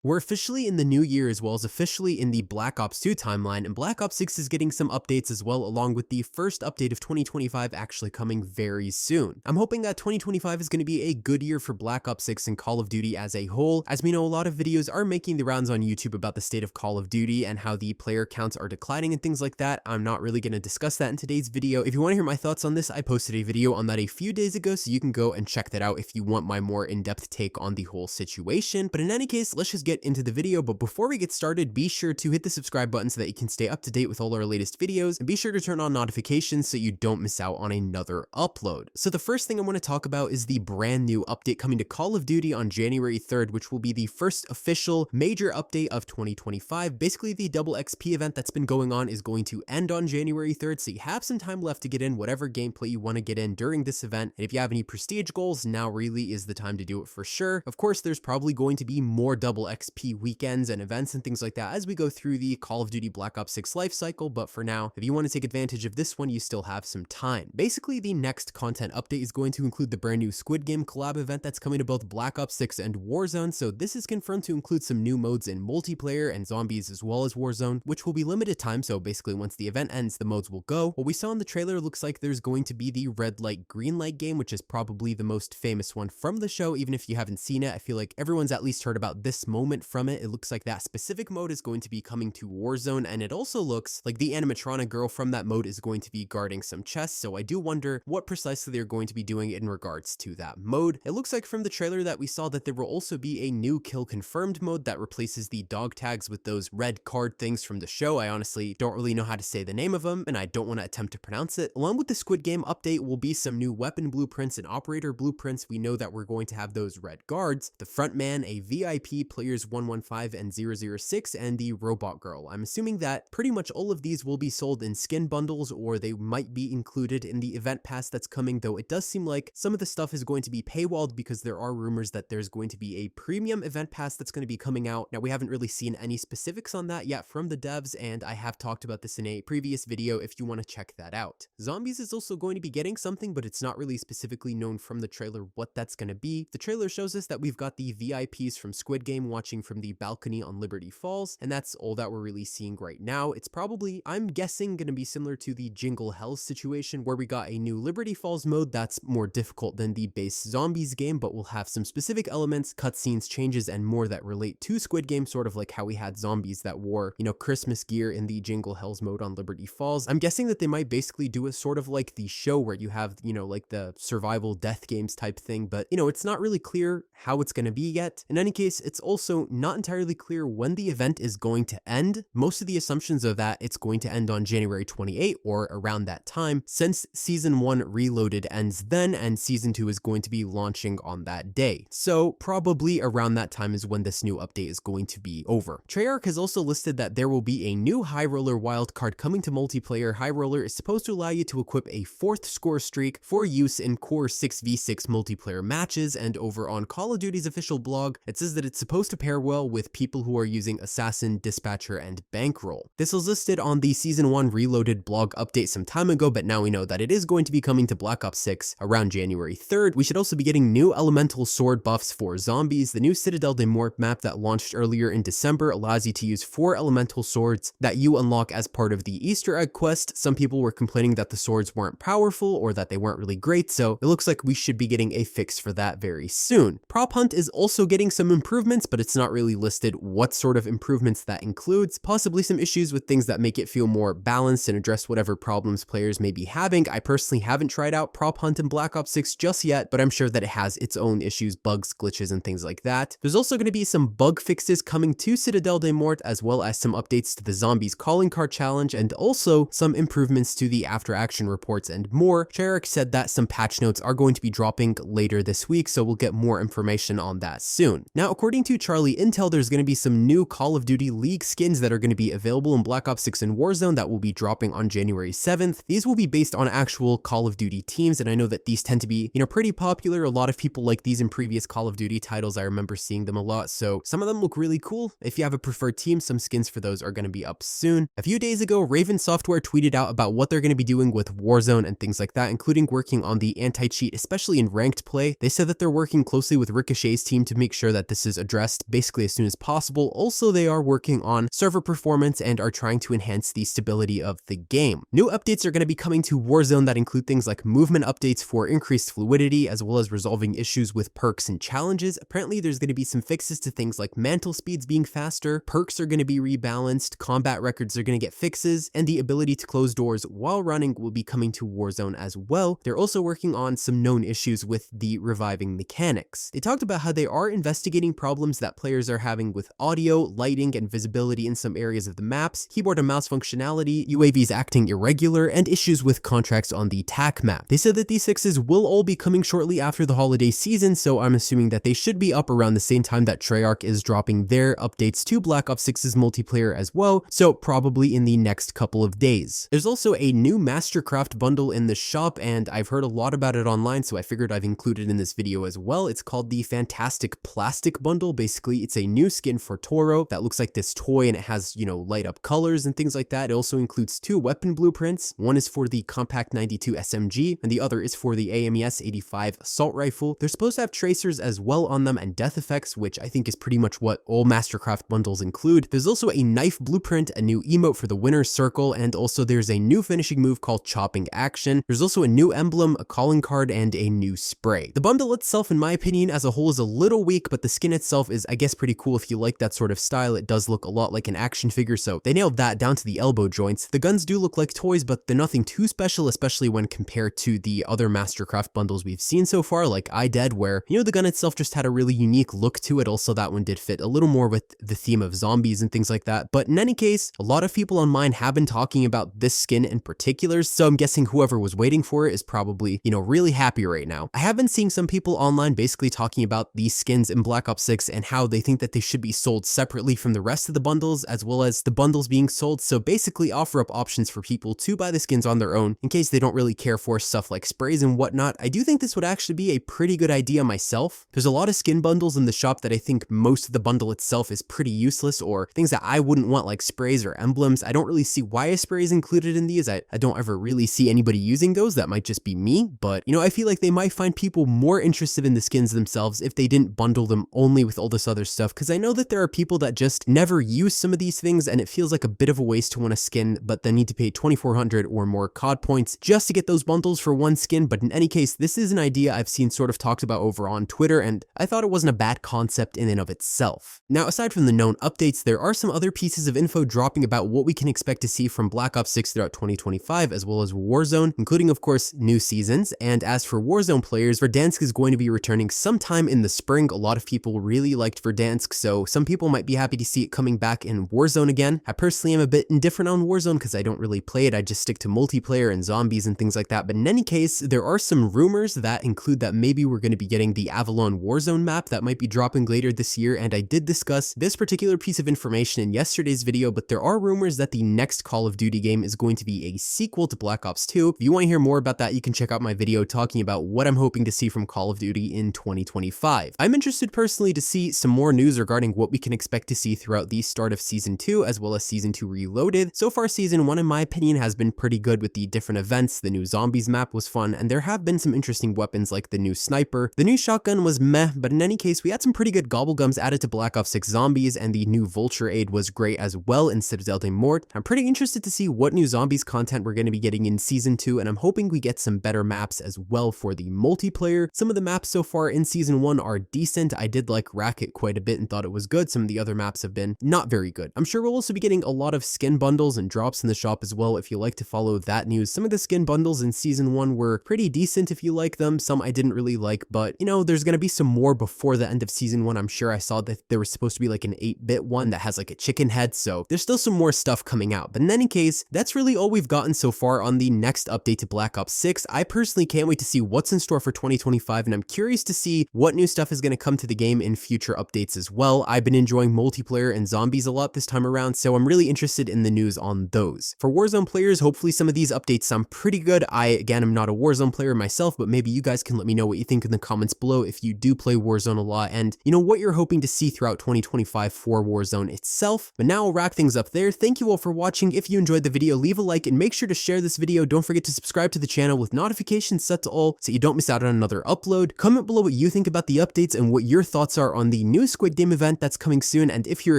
We're officially in the new year as well as officially in the Black Ops 2 timeline, and Black Ops 6 is getting some updates as well, along with the first update of 2025 actually coming very soon. I'm hoping that 2025 is going to be a good year for Black Ops 6 and Call of Duty as a whole. As we know, a lot of videos are making the rounds on YouTube about the state of Call of Duty and how the player counts are declining and things like that. I'm not really going to discuss that in today's video. If you want to hear my thoughts on this, I posted a video on that a few days ago, so you can go and check that out if you want my more in-depth take on the whole situation. But in any case, let's just get into the video. But before we get started, be sure to hit the subscribe button so that you can stay up to date with all our latest videos, and be sure to turn on notifications so you don't miss out on another upload. So the first thing I want to talk about is the brand new update coming to Call of Duty on January 3rd, which will be the first official major update of 2025. Basically, the double XP event that's been going on is going to end on January 3rd, so you have some time left to get in whatever gameplay you want to get in during this event. And if you have any prestige goals, now really is the time to do it for sure. Of course, there's probably going to be more double XP weekends and events and things like that as we go through the Call of Duty Black Ops 6 life cycle, but for now, if you want to take advantage of this one, you still have some time. Basically, the next content update is going to include the brand new Squid Game collab event that's coming to both Black Ops 6 and Warzone, so this is confirmed to include some new modes in multiplayer and zombies as well as Warzone, which will be limited time, so basically once the event ends, the modes will go. What we saw in the trailer looks like there's going to be the red light, green light game, which is probably the most famous one from the show. Even if you haven't seen it, I feel like everyone's at least heard about this moment from it. It looks like that specific mode is going to be coming to Warzone, and it also looks like the animatronic girl from that mode is going to be guarding some chests, so I do wonder what precisely they're going to be doing in regards to that mode. It looks like from the trailer that we saw that there will also be a new kill confirmed mode that replaces the dog tags with those red card things from the show. I honestly don't really know how to say the name of them, and I don't want to attempt to pronounce it. Along with the Squid Game update will be some new weapon blueprints and operator blueprints. We know that we're going to have those red guards, the front man, a VIP, players 115 and 006, and the robot girl. I'm assuming that pretty much all of these will be sold in skin bundles, or they might be included in the event pass that's coming, though it does seem like some of the stuff is going to be paywalled because there are rumors that there's going to be a premium event pass that's going to be coming out. Now, we haven't really seen any specifics on that yet from the devs, and I have talked about this in a previous video if you want to check that out. Zombies is also going to be getting something, but it's not really specifically known from the trailer what that's going to be. The trailer shows us that we've got the VIPs from Squid Game watching from the balcony on Liberty Falls, and that's all that we're really seeing right now. It's probably, I'm guessing, going to be similar to the Jingle Hells situation where we got a new Liberty Falls mode that's more difficult than the base Zombies game, but will have some specific elements, cutscenes, changes, and more that relate to Squid Game, sort of like how we had zombies that wore, Christmas gear in the Jingle Hells mode on Liberty Falls. I'm guessing that they might basically do it sort of like the show where you have, like the survival death games type thing, but, it's not really clear how it's going to be yet. In any case, it's also not entirely clear when the event is going to end. Most of the assumptions are that it's going to end on January 28 or around that time, since Season 1 Reloaded ends then, and Season 2 is going to be launching on that day. So probably around that time is when this new update is going to be over. Treyarch has also listed that there will be a new High Roller wildcard coming to multiplayer. High Roller is supposed to allow you to equip a 4th score streak for use in core 6v6 multiplayer matches, and over on Call of Duty's official blog, it says that it's supposed to pair well with people who are using Assassin, Dispatcher, and Bankroll. This was listed on the Season 1 Reloaded blog update some time ago, but now we know that it is going to be coming to Black Ops 6 around January 3rd. We should also be getting new elemental sword buffs for zombies. The new Citadel de Mort map that launched earlier in December allows you to use 4 elemental swords that you unlock as part of the Easter egg quest. Some people were complaining that the swords weren't powerful or that they weren't really great, so it looks like we should be getting a fix for that very soon. Prop Hunt is also getting some improvements, but it's not really listed what sort of improvements that includes. Possibly some issues with things that make it feel more balanced and address whatever problems players may be having. I personally haven't tried out Prop Hunt in Black Ops 6 just yet, but I'm sure that it has its own issues, bugs, glitches, and things like that. There's also going to be some bug fixes coming to Citadel de Mort, as well as some updates to the Zombies Calling Card Challenge, and also some improvements to the after action reports and more. Treyarch said that some patch notes are going to be dropping later this week, so we'll get more information on that soon. Now, according to Charlie Intel, there's going to be some new Call of Duty League skins that are going to be available in Black Ops 6 and Warzone that will be dropping on January 7th. These will be based on actual Call of Duty teams, and I know that these tend to be, pretty popular. A lot of people like these in previous Call of Duty titles. I remember seeing them a lot, so some of them look really cool. If you have a preferred team, some skins for those are going to be up soon. A few days ago, Raven Software tweeted out about what they're going to be doing with Warzone and things like that, including working on the anti-cheat, especially in ranked play. They said that they're working closely with Ricochet's team to make sure that this is addressed basically as soon as possible. Also, they are working on server performance and are trying to enhance the stability of the game. New updates are going to be coming to Warzone that include things like movement updates for increased fluidity, as well as resolving issues with perks and challenges. Apparently, there's going to be some fixes to things like mantle speeds being faster, perks are going to be rebalanced, combat records are going to get fixes, and the ability to close doors while running will be coming to Warzone as well. They're also working on some known issues with the reviving mechanics. They talked about how they are investigating problems that players are having with audio, lighting, and visibility in some areas of the maps, keyboard and mouse functionality, UAVs acting irregular, and issues with contracts on the TAC map. They said that these fixes will all be coming shortly after the holiday season, so I'm assuming that they should be up around the same time that Treyarch is dropping their updates to Black Ops 6's multiplayer as well, so probably in the next couple of days. There's also a new Mastercraft bundle in the shop, and I've heard a lot about it online, so I figured I've included in this video as well. It's called the Fantastic Plastic Bundle. Basically, it's a new skin for Toro that looks like this toy, and it has, you know, light up colors and things like that. It also includes 2 weapon blueprints. One is for the Compact 92 SMG, and the other is for the AMES 85 assault rifle. They're supposed to have tracers as well on them and death effects, which I think is pretty much what all Mastercraft bundles include. There's also a knife blueprint, a new emote for the winner's circle, and also there's a new finishing move called Chopping Action. There's also a new emblem, a calling card, and a new spray. The bundle itself, in my opinion, as a whole is a little weak, but the skin itself is, I guess, pretty cool if you like that sort of style. It does look a lot like an action figure, so they nailed that down to the elbow joints. The guns do look like toys, but they're nothing too special, especially when compared to the other Mastercraft bundles we've seen so far, like iDead, where, you know, the gun itself just had a really unique look to it. Also, that one did fit a little more with the theme of zombies and things like that. But in any case, a lot of people online have been talking about this skin in particular, so I'm guessing whoever was waiting for it is probably, you know, really happy right now. I have been seeing some people online basically talking about these skins in Black Ops 6 and how they think that they should be sold separately from the rest of the bundles, as well as the bundles being sold. So basically offer up options for people to buy the skins on their own in case they don't really care for stuff like sprays and whatnot. I do think this would actually be a pretty good idea myself. There's a lot of skin bundles in the shop that I think most of the bundle itself is pretty useless, or things that I wouldn't want, like sprays or emblems. I don't really see why a spray is included in these. I don't ever really see anybody using those. That might just be me, but you know, I feel like they might find people more interested in the skins themselves if they didn't bundle them only with all this other stuff, because I know that there are people that just never use some of these things, and it feels like a bit of a waste to want a skin, but then need to pay 2,400 or more COD points just to get those bundles for one skin. But in any case, this is an idea I've seen sort of talked about over on Twitter, and I thought it wasn't a bad concept in and of itself. Now, aside from the known updates, there are some other pieces of info dropping about what we can expect to see from Black Ops 6 throughout 2025, as well as Warzone, including, of course, new seasons. And as for Warzone players, Verdansk is going to be returning sometime in the spring. A lot of people really liked Verdansk, so some people might be happy to see it coming back in Warzone again. I personally am a bit indifferent on Warzone because I don't really play it. I just stick to multiplayer and zombies and things like that. But in any case, there are some rumors that include that maybe we're going to be getting the Avalon Warzone map that might be dropping later this year, and I did discuss this particular piece of information in yesterday's video, but there are rumors that the next Call of Duty game is going to be a sequel to Black Ops 2. If you want to hear more about that, you can check out my video talking about what I'm hoping to see from Call of Duty in 2025. I'm interested personally to see some more news regarding what we can expect to see throughout the start of Season 2, as well as Season 2 Reloaded. So far, Season 1, in my opinion, has been pretty good with the different events. The new Zombies map was fun, and there have been some interesting weapons like the new Sniper. The new Shotgun was meh, but in any case, we had some pretty good gobblegums added to Black Ops 6 Zombies, and the new Vulture aid was great as well instead of Delta Mort. I'm pretty interested to see what new Zombies content we're going to be getting in Season 2, and I'm hoping we get some better maps as well for the multiplayer. Some of the maps so far in Season 1 are decent. I did like Racket quite a bit and thought it was good. Some of the other maps have been not very good. I'm sure we'll also be getting a lot of skin bundles and drops in the shop as well if you like to follow that news. Some of the skin bundles in Season 1 were pretty decent if you like them. Some I didn't really like, but you know, there's going to be some more before the end of Season 1. I'm sure I saw that there was supposed to be like an 8-bit one that has like a chicken head, so there's still some more stuff coming out. But in any case, that's really all we've gotten so far on the next update to Black Ops 6. I personally can't wait to see what's in store for 2025, and I'm curious to see what new stuff is going to come to the game in future updates as well. I've been enjoying multiplayer and zombies a lot this time around, so I'm really interested in the news on those. For Warzone players, hopefully some of these updates sound pretty good. I, again, am not a Warzone player myself, but maybe you guys can let me know what you think in the comments below if you do play Warzone a lot, and you know, what you're hoping to see throughout 2025 for Warzone itself. But now I'll wrap things up there. Thank you all for watching. If you enjoyed the video, leave a like and make sure to share this video. Don't forget to subscribe to the channel with notifications set to all so you don't miss out on another upload. Comment below what you think about the updates and what your thoughts are on the new new Squid Game event that's coming soon and if you're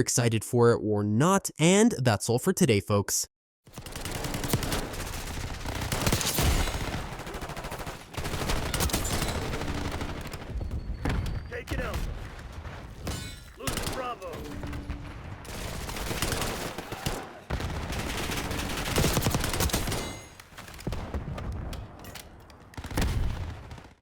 excited for it or not. And that's all for today, folks. Take it out. Losing Bravo.